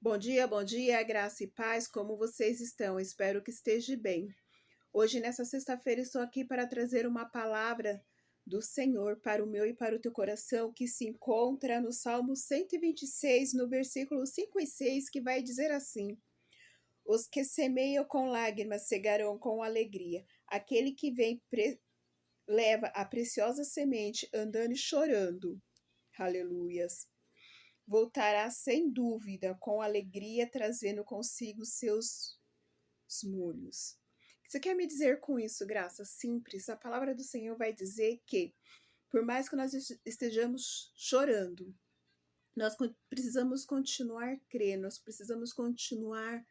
Bom dia, graça e paz, como vocês estão? Espero que esteja bem. Hoje, nessa sexta-feira, estou aqui para trazer uma palavra do Senhor para o meu e para o teu coração, que se encontra no Salmo 126, no versículo 5 e 6, que vai dizer assim: Os que semeiam com lágrimas cegarão com alegria. Aquele que leva a preciosa semente andando e chorando. Aleluias. Voltará sem dúvida, com alegria, trazendo consigo seus molhos. O que você quer me dizer com isso, Graça? Simples. A palavra do Senhor vai dizer que, por mais que nós estejamos chorando, nós precisamos continuar crendo, nós precisamos continuar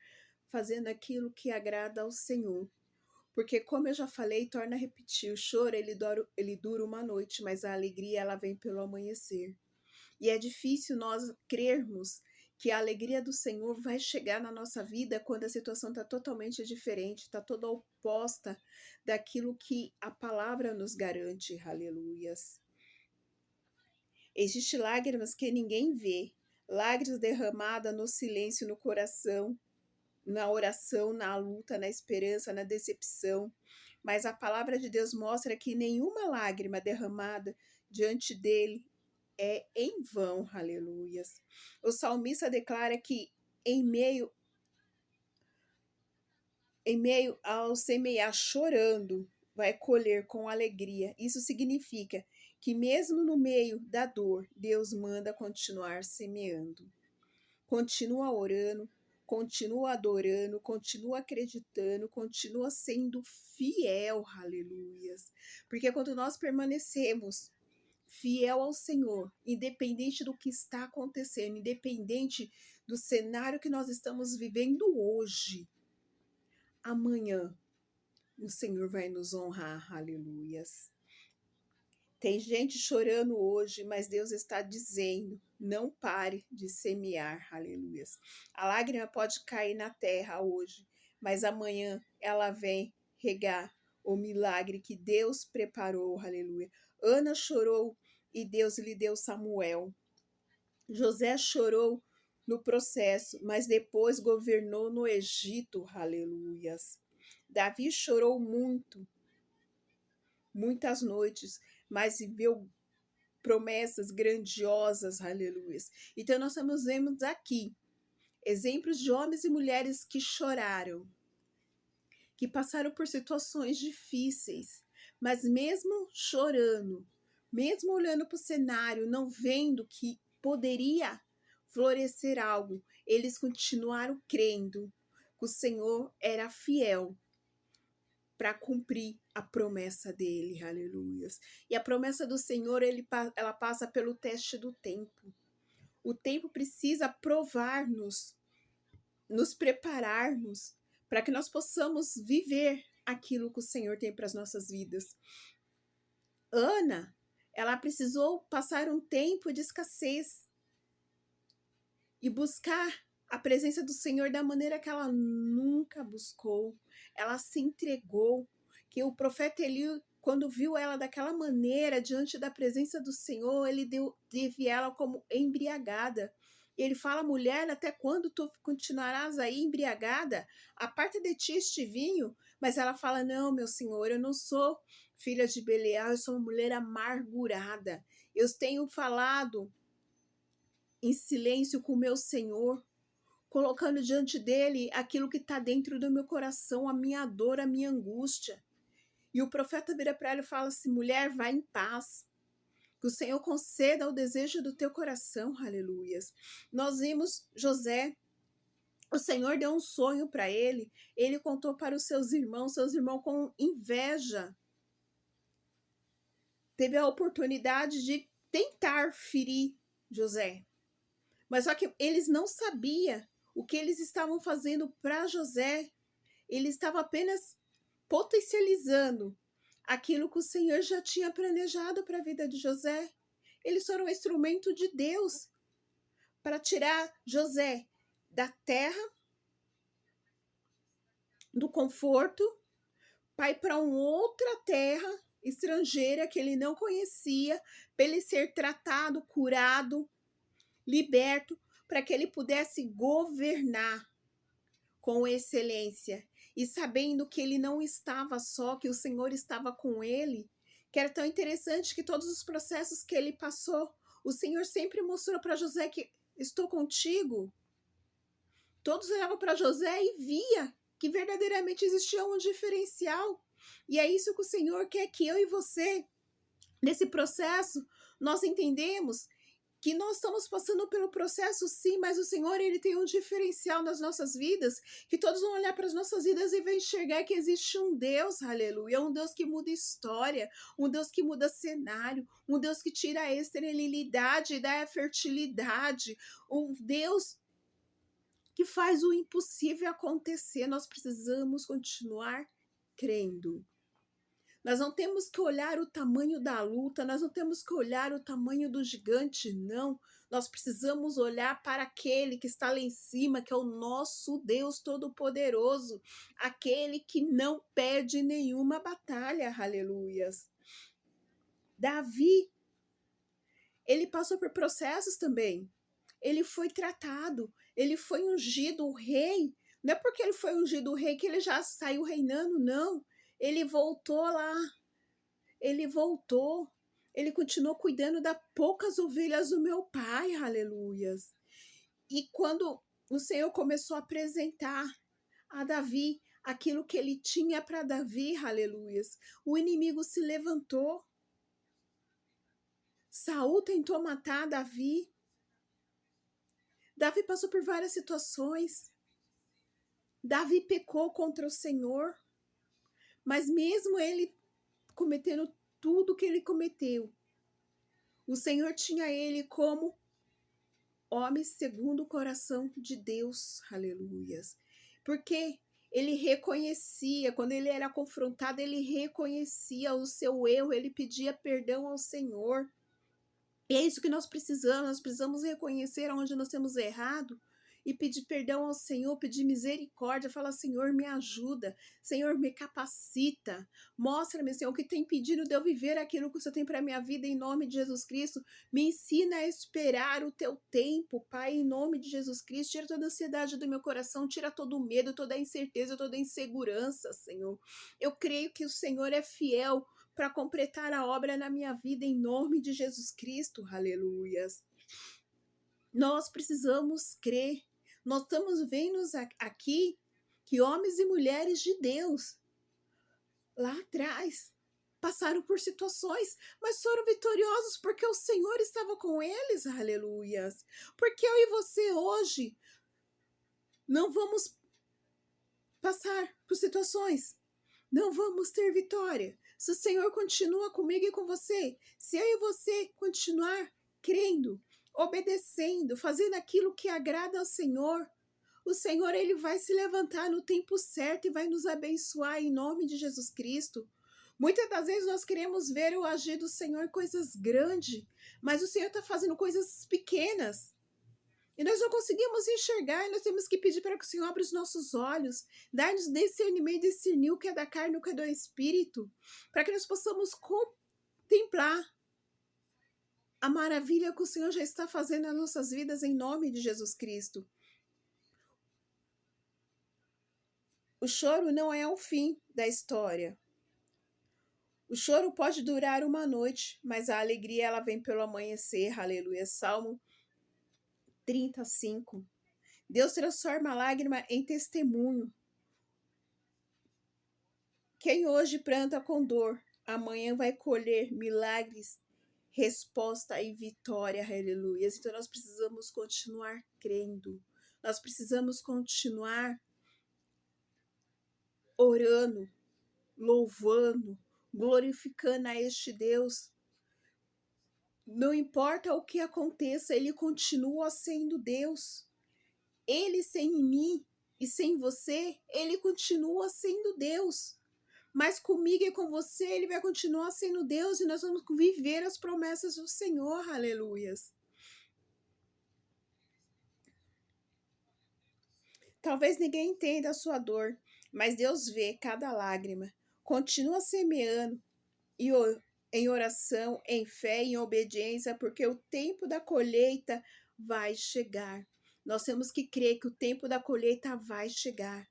fazendo aquilo que agrada ao Senhor. Porque, como eu já falei, torna a repetir, o choro ele dura uma noite, mas a alegria ela vem pelo amanhecer. E é difícil nós crermos que a alegria do Senhor vai chegar na nossa vida quando a situação está totalmente diferente, está toda oposta daquilo que a palavra nos garante. Aleluias. Existem lágrimas que ninguém vê, lágrimas derramadas no silêncio, no coração, na oração, na luta, na esperança, na decepção. Mas a palavra de Deus mostra que nenhuma lágrima derramada diante dele é em vão, aleluias. O salmista declara que em meio ao semear chorando, vai colher com alegria. Isso significa que mesmo no meio da dor, Deus manda continuar semeando. Continua orando, continua adorando, continua acreditando, continua sendo fiel, aleluias. Porque quando nós permanecemos fiel ao Senhor, independente do que está acontecendo, independente do cenário que nós estamos vivendo hoje, amanhã o Senhor vai nos honrar, aleluias. Tem gente chorando hoje, mas Deus está dizendo, não pare de semear, aleluias. A lágrima pode cair na terra hoje, mas amanhã ela vem regar o milagre que Deus preparou, aleluia. Ana chorou e Deus lhe deu Samuel. José chorou no processo, mas depois governou no Egito, aleluias. Davi chorou muitas noites, mas viveu promessas grandiosas, aleluias. Então nós vemos aqui exemplos de homens e mulheres que choraram, que passaram por situações difíceis, mas mesmo chorando, mesmo olhando para o cenário, não vendo que poderia florescer algo, eles continuaram crendo que o Senhor era fiel para cumprir a promessa dele, aleluias. E a promessa do Senhor, ela passa pelo teste do tempo. O tempo precisa provar-nos, nos prepararmos para que nós possamos viver aquilo que o Senhor tem para as nossas vidas. Ana, ela precisou passar um tempo de escassez e buscar a presença do Senhor da maneira que ela nunca buscou. Ela se entregou, que o profeta Eli, quando viu ela daquela maneira, diante da presença do Senhor, ele teve ela como embriagada. Ele fala, mulher, até quando tu continuarás aí embriagada? Aparta de ti este vinho. Mas ela fala, não, meu Senhor, eu não sou filha de Belial, eu sou uma mulher amargurada. Eu tenho falado em silêncio com o meu Senhor, colocando diante dele aquilo que está dentro do meu coração, a minha dor, a minha angústia. E o profeta vira para ela e fala assim, mulher, vai em paz. Que o Senhor conceda o desejo do teu coração, aleluias. Nós vimos José, o Senhor deu um sonho para ele contou para os seus irmãos com inveja. Teve a oportunidade de tentar ferir José. Mas só que eles não sabiam o que eles estavam fazendo para José. Ele estava apenas potencializando aquilo que o Senhor já tinha planejado para a vida de José. Eles foram um instrumento de Deus para tirar José da terra, do conforto, para ir para uma outra terra estrangeira que ele não conhecia, para ele ser tratado, curado, liberto, para que ele pudesse governar com excelência e sabendo que ele não estava só, que o Senhor estava com ele, que era tão interessante que todos os processos que ele passou, o Senhor sempre mostrou para José que estou contigo. Todos olhavam para José e via que verdadeiramente existia um diferencial. E é isso que o Senhor quer que eu e você, nesse processo, nós entendemos que nós estamos passando pelo processo, sim, mas o Senhor, ele tem um diferencial nas nossas vidas, que todos vão olhar para as nossas vidas e vão enxergar que existe um Deus, aleluia, um Deus que muda história, um Deus que muda cenário, um Deus que tira a esterilidade e dá a fertilidade, um Deus que faz o impossível acontecer. Nós precisamos continuar crendo. Nós não temos que olhar o tamanho da luta, nós não temos que olhar o tamanho do gigante, não. Nós precisamos olhar para aquele que está lá em cima, que é o nosso Deus Todo-Poderoso, aquele que não perde nenhuma batalha, aleluias. Davi, ele passou por processos também. Ele foi tratado, ele foi ungido o rei. Não é porque ele foi ungido o rei que ele já saiu reinando, não. Ele voltou lá, ele continuou cuidando das poucas ovelhas do meu pai, aleluias. E quando o Senhor começou a apresentar a Davi aquilo que ele tinha para Davi, aleluias, o inimigo se levantou. Saul tentou matar Davi. Davi passou por várias situações. Davi pecou contra o Senhor. Mas mesmo ele cometendo tudo que ele cometeu, o Senhor tinha ele como homem segundo o coração de Deus, aleluias. Porque ele reconhecia, quando ele era confrontado, ele reconhecia o seu erro, ele pedia perdão ao Senhor. E é isso que nós precisamos reconhecer onde nós temos errado e pedir perdão ao Senhor, pedir misericórdia, falar, Senhor, me ajuda, Senhor, me capacita, mostra-me, Senhor, o que tem pedido de eu viver aquilo que o Senhor tem para a minha vida, em nome de Jesus Cristo, me ensina a esperar o teu tempo, Pai, em nome de Jesus Cristo, tira toda a ansiedade do meu coração, tira todo o medo, toda a incerteza, toda a insegurança, Senhor, eu creio que o Senhor é fiel para completar a obra na minha vida, em nome de Jesus Cristo, aleluias. Nós precisamos crer. Nós estamos vendo aqui que homens e mulheres de Deus, lá atrás, passaram por situações, mas foram vitoriosos porque o Senhor estava com eles, aleluias. Porque eu e você hoje não vamos passar por situações, não vamos ter vitória. Se o Senhor continua comigo e com você, se eu e você continuar crendo, obedecendo, fazendo aquilo que agrada ao Senhor, o Senhor, ele vai se levantar no tempo certo e vai nos abençoar em nome de Jesus Cristo. Muitas das vezes nós queremos ver o agir do Senhor coisas grandes, mas o Senhor está fazendo coisas pequenas. E nós não conseguimos enxergar, e nós temos que pedir para que o Senhor abra os nossos olhos, dar-nos discernimento, discernir o que é da carne e o que é do Espírito, para que nós possamos contemplar a maravilha que o Senhor já está fazendo nas nossas vidas em nome de Jesus Cristo. O choro não é o fim da história. O choro pode durar uma noite, mas a alegria ela vem pelo amanhecer, aleluia. Salmo 35. Deus transforma a lágrima em testemunho. Quem hoje planta com dor, amanhã vai colher milagres, resposta e vitória, aleluia. Então nós precisamos continuar crendo. Nós precisamos continuar orando, louvando, glorificando a este Deus. Não importa o que aconteça, ele continua sendo Deus. Ele sem mim e sem você, ele continua sendo Deus. Mas comigo e com você, ele vai continuar sendo Deus e nós vamos viver as promessas do Senhor, aleluias. Talvez ninguém entenda a sua dor, mas Deus vê cada lágrima. Continua semeando e em oração, em fé, em obediência, porque o tempo da colheita vai chegar. Nós temos que crer que o tempo da colheita vai chegar.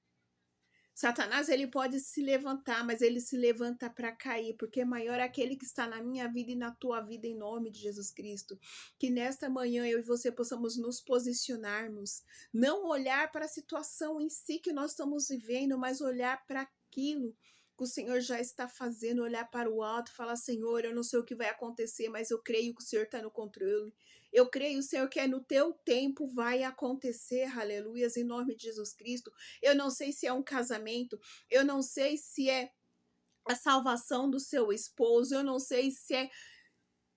Satanás, ele pode se levantar, mas ele se levanta para cair, porque maior é aquele que está na minha vida e na tua vida, em nome de Jesus Cristo. Que nesta manhã eu e você possamos nos posicionarmos, não olhar para a situação em si que nós estamos vivendo, mas olhar para aquilo que o Senhor já está fazendo, olhar para o alto e falar: Senhor, eu não sei o que vai acontecer, mas eu creio que o Senhor está no controle. Eu creio, Senhor, que é no teu tempo vai acontecer, aleluias, em nome de Jesus Cristo. Eu não sei se é um casamento, eu não sei se é a salvação do seu esposo, eu não sei se é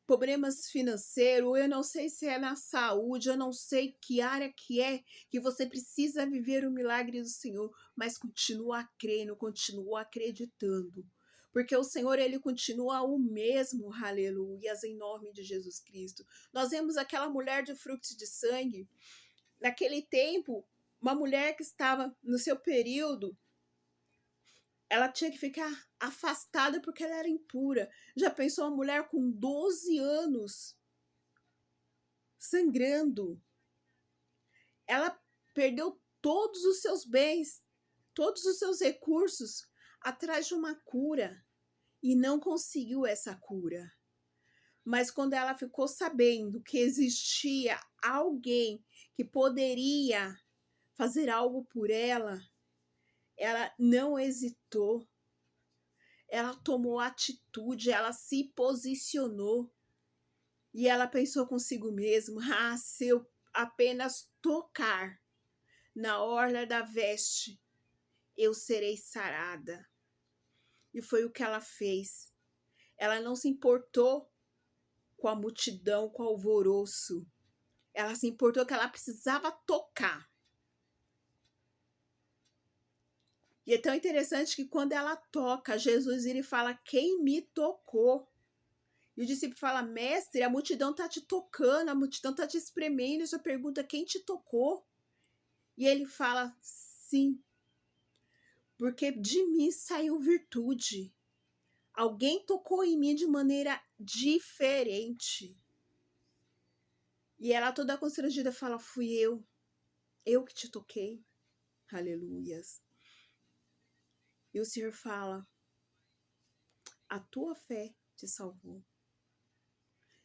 problemas financeiros, eu não sei se é na saúde, eu não sei que área que é que você precisa viver o milagre do Senhor, mas continua crendo, continua acreditando. Porque o Senhor, ele continua o mesmo, aleluias, em nome de Jesus Cristo. Nós vemos aquela mulher de fluxo de sangue, naquele tempo, uma mulher que estava no seu período, ela tinha que ficar afastada porque ela era impura. Já pensou uma mulher com 12 anos sangrando? Ela perdeu todos os seus bens, todos os seus recursos atrás de uma cura e não conseguiu essa cura. Mas quando ela ficou sabendo que existia alguém que poderia fazer algo por ela, ela não hesitou. Ela tomou atitude, ela se posicionou e ela pensou consigo mesma: se eu apenas tocar na orla da veste, eu serei sarada. E foi o que ela fez. Ela não se importou com a multidão, com o alvoroço. Ela se importou que ela precisava tocar. E é tão interessante que quando ela toca, Jesus ele fala: quem me tocou? E o discípulo fala: mestre, a multidão está te tocando, a multidão está te espremendo. E você pergunta: quem te tocou? E ele fala: sim, porque de mim saiu virtude. Alguém tocou em mim de maneira diferente. E ela toda constrangida fala: fui eu que te toquei. Aleluias. E o Senhor fala: a tua fé te salvou.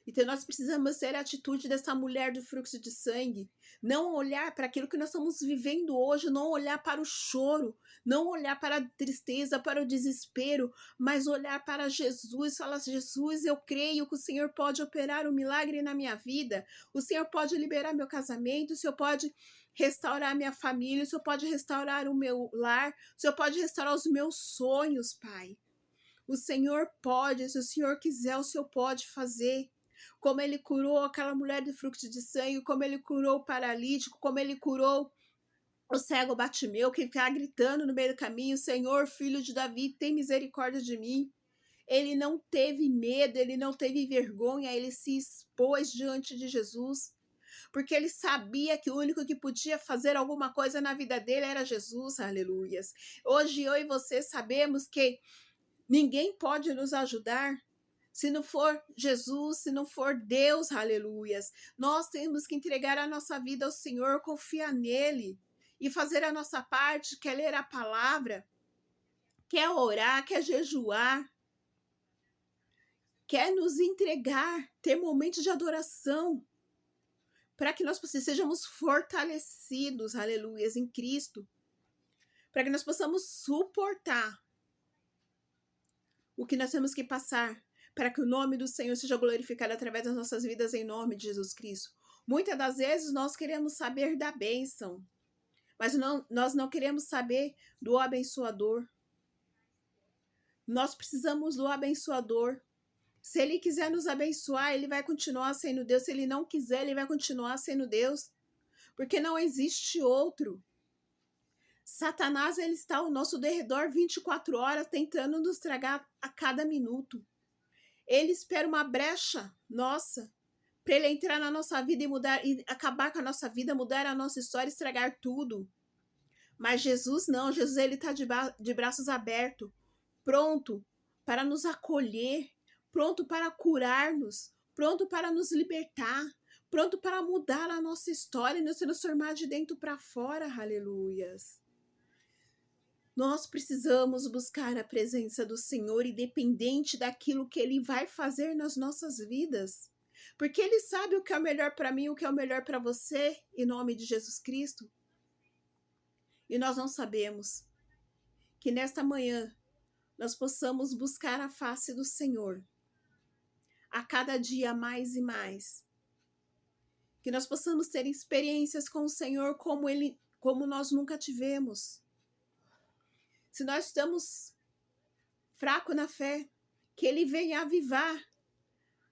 Então nós precisamos ter a atitude dessa mulher do fluxo de sangue, não olhar para aquilo que nós estamos vivendo hoje, não olhar para o choro, não olhar para a tristeza, para o desespero, mas olhar para Jesus, falar: Jesus, eu creio que o Senhor pode operar um milagre na minha vida, o Senhor pode liberar meu casamento, o Senhor pode restaurar minha família, o Senhor pode restaurar o meu lar, o Senhor pode restaurar os meus sonhos, Pai. O Senhor pode, se o Senhor quiser, o Senhor pode fazer. Como ele curou aquela mulher de fluxo de sangue, como ele curou o paralítico, como ele curou o cego Batimeu, que ficava gritando no meio do caminho: Senhor, filho de Davi, tem misericórdia de mim. Ele não teve medo, ele não teve vergonha, ele se expôs diante de Jesus, porque ele sabia que o único que podia fazer alguma coisa na vida dele era Jesus, aleluias. Hoje eu e você sabemos que ninguém pode nos ajudar se não for Jesus, se não for Deus, aleluias. Nós temos que entregar a nossa vida ao Senhor, confiar nele e fazer a nossa parte, quer ler a palavra, quer orar, quer jejuar, quer nos entregar, ter momentos de adoração, para que nós sejamos fortalecidos, aleluias, em Cristo, para que nós possamos suportar o que nós temos que passar, para que o nome do Senhor seja glorificado através das nossas vidas, em nome de Jesus Cristo. Muitas das vezes nós queremos saber da bênção, mas nós não queremos saber do abençoador. Nós precisamos do abençoador. Se ele quiser nos abençoar, ele vai continuar sendo Deus. Se ele não quiser, ele vai continuar sendo Deus, porque não existe outro. Satanás, ele está ao nosso derredor 24 horas, tentando nos tragar a cada minuto. Ele espera uma brecha nossa para ele entrar na nossa vida e mudar, e acabar com a nossa vida, mudar a nossa história, estragar tudo. Mas Jesus não, Jesus ele está de braços abertos, pronto para nos acolher, pronto para curar-nos, pronto para nos libertar, pronto para mudar a nossa história e nos transformar de dentro para fora, aleluias. Nós precisamos buscar a presença do Senhor, independente daquilo que Ele vai fazer nas nossas vidas. Porque Ele sabe o que é o melhor para mim, o que é o melhor para você, em nome de Jesus Cristo. E nós não sabemos que nesta manhã nós possamos buscar a face do Senhor a cada dia mais e mais. Que nós possamos ter experiências com o Senhor como nós nunca tivemos. Se nós estamos fracos na fé, que Ele venha avivar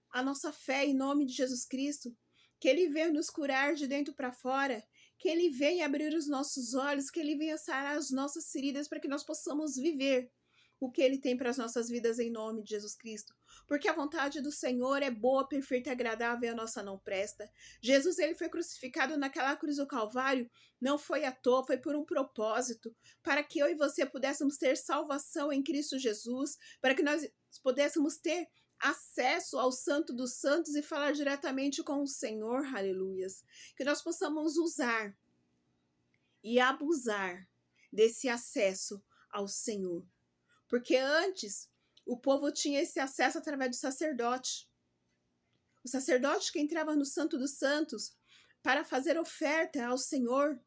a nossa fé em nome de Jesus Cristo, que Ele venha nos curar de dentro para fora, que Ele venha abrir os nossos olhos, que Ele venha sarar as nossas feridas para que nós possamos viver o que Ele tem para as nossas vidas em nome de Jesus Cristo. Porque a vontade do Senhor é boa, perfeita e agradável, e a nossa não presta. Jesus, Ele foi crucificado naquela cruz do Calvário, não foi à toa, foi por um propósito, para que eu e você pudéssemos ter salvação em Cristo Jesus, para que nós pudéssemos ter acesso ao Santo dos Santos e falar diretamente com o Senhor, aleluias. Que nós possamos usar e abusar desse acesso ao Senhor. Porque antes, o povo tinha esse acesso através do sacerdote. O sacerdote que entrava no Santo dos Santos para fazer oferta ao Senhor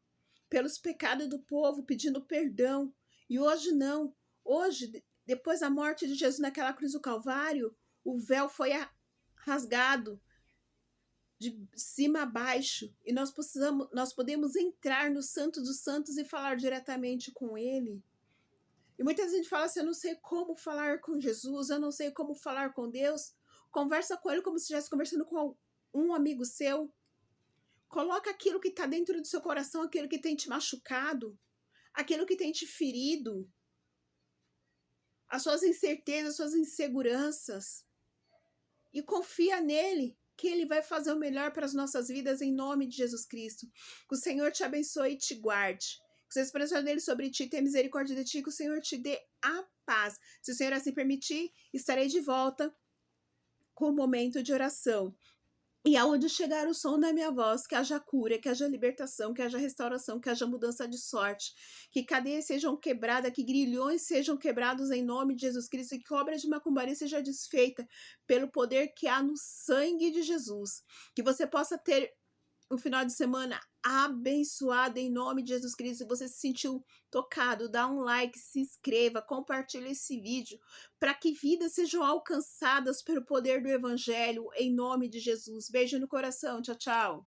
pelos pecados do povo, pedindo perdão. E hoje não. Hoje, depois da morte de Jesus naquela cruz do Calvário, o véu foi rasgado de cima a baixo e nós podemos entrar no Santo dos Santos e falar diretamente com Ele. E muita gente fala assim, eu não sei como falar com Jesus, eu não sei como falar com Deus. Conversa com Ele como se estivesse conversando com um amigo seu. Coloca aquilo que está dentro do seu coração, aquilo que tem te machucado, aquilo que tem te ferido, as suas incertezas, as suas inseguranças. E confia nele, que Ele vai fazer o melhor para as nossas vidas em nome de Jesus Cristo. Que o Senhor te abençoe e te guarde. Que a expressão dele sobre ti tenha misericórdia de ti, que o Senhor te dê a paz. Se o Senhor assim permitir, estarei de volta com o momento de oração. E aonde chegar o som da minha voz, que haja cura, que haja libertação, que haja restauração, que haja mudança de sorte, que cadeias sejam quebradas, que grilhões sejam quebrados em nome de Jesus Cristo, e que obra de macumbaria seja desfeita pelo poder que há no sangue de Jesus. Que você possa ter um final de semana abençoado em nome de Jesus Cristo. Se você se sentiu tocado, dá um like, se inscreva, compartilhe esse vídeo para que vidas sejam alcançadas pelo poder do Evangelho em nome de Jesus. Beijo no coração. Tchau, tchau.